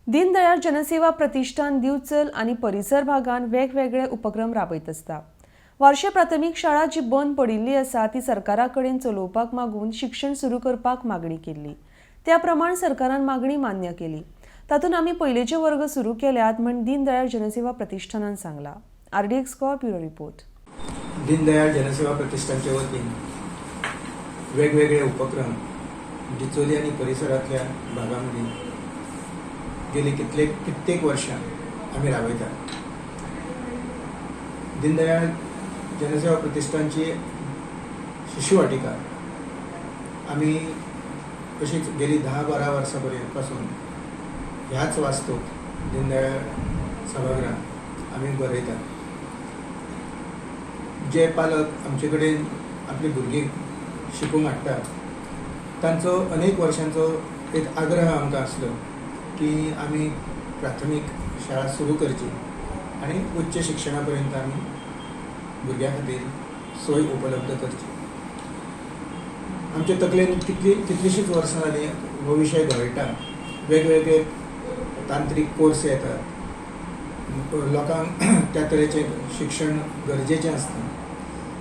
दीनदयाळ जनसेवा प्रतिष्ठान दिवचल आणि परिसर भागांत वेगवेगळे उपक्रम राबयत आसता। वार्षे प्राथमिक शाळा जी बंद पडिल्ली आसा ती सरकारा कडेन चलोवपाक मागून शिक्षण सुरू करपाक मागणी केल्ली। त्या प्रमाण सरकारान मागणी मान्य केली। तातूंत आमी पयलेचे वर्ग सुरू केल्यात म्हण दीनदयाळ जनसेवा प्रतिष्ठानान सांगला। RDX bureau report. दीनदयाळ जनसेवा प्रतिष्ठानच्या वतीन वेगवेगळे उपक्रम डिचोली आणि परिसरातल्या भागामध्ये गेली कित्येक वर्षां आम्ही राबयतात। दीनदयाळ जनसेवा प्रतिष्ठानची शिशुवाटिका आम्ही अशीच गेली 10-12 वर्षांपासून ह्याच वास्तूत दीनदयाळ सभागृहात आम्ही बरयतात। जे पालक आमचे कडेन आपली भुरगीं शिकूंक हाडटात तांचो अनेक वर्षांचो एक आग्रह आमकां आसलो की आमी प्राथमीक शाळा सुरू करची आणि उच्च शिक्षणा पर्यंत आमी भुरग्यां खातीर सोय उपलब्ध करची। आमच्या तकलेन कितलीशींच वर्सां जालीं हो विशय घोळटा। वेगवेगळे तांत्रीक कोर्स येतात, लोकांक त्या तरेचें शिक्षण गरजेचें आसता।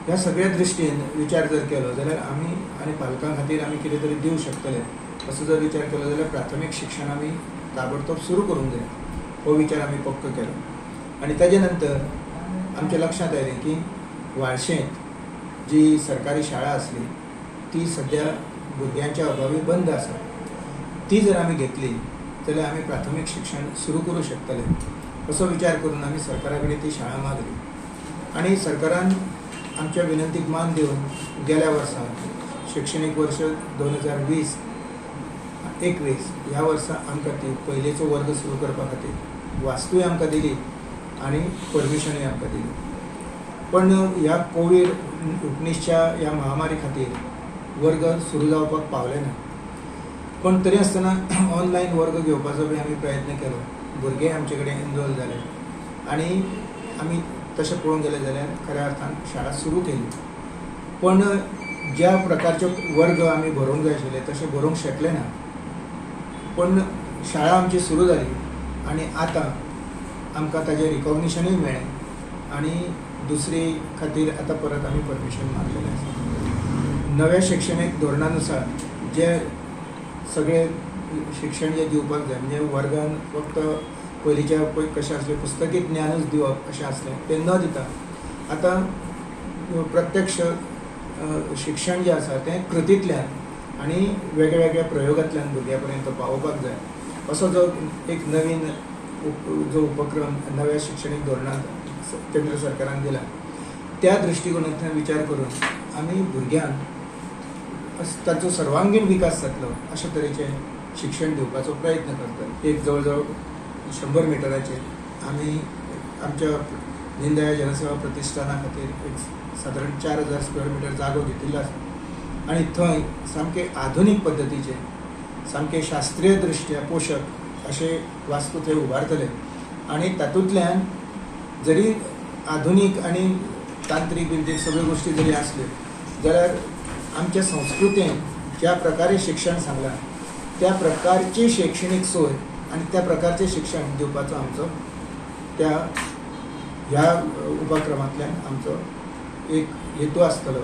ह्या सगळ्या दृश्टीन विचार जर केलो जाल्यार आमी आनी पालकां खातीर आमी कितें तरी दिवंक शकतले असो जर विचार केलो जाल्यार प्राथमीक शिक्षण आमी ताबडतोब सुरू करूंक जाय हो विचार आमी पक्को केलो। आणि ताजे नंतर आमच्या लक्षांत आयलें की वाळशेंत जी सरकारी शाळा आसली ती सद्या भुरग्यांच्या अभावी बंद आसा। ती जर आमी घेतली जाल्यार आमी प्राथमीक शिक्षण सुरू करूं शकतले असो विचार करून आमी सरकारा कडेन ती शाळा मागली। आणि सरकारान आमच्या विनंतीक मान दिवन गेल्या वर्सा शैक्षणिक वर्ष 2020-21 ह्या वर्सा आमकां ती पयलेचो वर्ग सुरू करपा खातीर वास्तूय आमकां दिली आणि परमिशनूय आमकां दिली। पण ह्या कोविड-19च्या ह्या महामारी खातीर वर्ग सुरू जावपाक पावले ना। पण तरी आसतना ऑनलायन वर्ग घेवपाचो बी आमी प्रयत्न केलो। भुरगे आमचे कडेन एनरोल जाले आणि आमी तशें पळोवंक गेलें जाल्यार खऱ्या अर्थान शाळा सुरू केली। पण ज्या प्रकारचे वर्ग आमी भरोवंक जाय आशिल्ले तशें भरोवंक शकले ना। पण शाळा आमची सुरू जाली आणि आतां आमकां ताजें रिकॉग्निशनूय मेळ्ळें आणि दुसरी खातीर आतां परत आमी परमिशन मागलेलें आसा। नव्या शैक्षणिक धोरणानुसार जे सगळे शिक्षण जे दिवपाक जाय म्हणजे वर्गान फक्त पयलींच्या कशें आसलें पुस्तकी ज्ञानूच दिवप अशें आसलें तें न दिता आतां प्रत्यक्ष शिक्षण जें आसा तें कृतींतल्यान आनी वेगळ्या प्रयोगांतल्यान भुरग्यां पर्यंत पावोवपाक जाय असो जो एक नवीन जो उपक्रम नव्या शिक्षणीक धोरणांत केंद्र सरकारान दिला त्या दृश्टीकोनांतल्यान विचार करून आमी भुरग्यांक ताचो सर्वांगीण विकास जातलो अशे तरेचें शिक्षण दिवपाचो प्रयत्न करतात। एक जवळ जवळ 100 मिटराचेर आमी आमच्या दीनदयाळ जनसेवा प्रतिष्ठाना खातीर एक सादारण 4000 स्क्वेअर मिटर जागो घेतिल्लो आसा आणि थंय सामके आधुनीक पद्दतीचे सामके शास्त्रीय दृश्ट्या पोषक असे वास्तू थंय उबारतले। आणि तातूंतल्यान जरी आधुनीक आणि तांत्रीक बिंत्रीक सगळ्यो गोष्टी जरी आसल्यो जाल्यार आमच्या संस्कृतेन ज्या प्रकारे शिक्षण सांगलां त्या प्रकारची शैक्षणिक सोय आणि त्या प्रकारचे शिक्षण दिवपाचो आमचो ह्या उपक्रमांतल्यान आमचो एक हेतू आसतलो।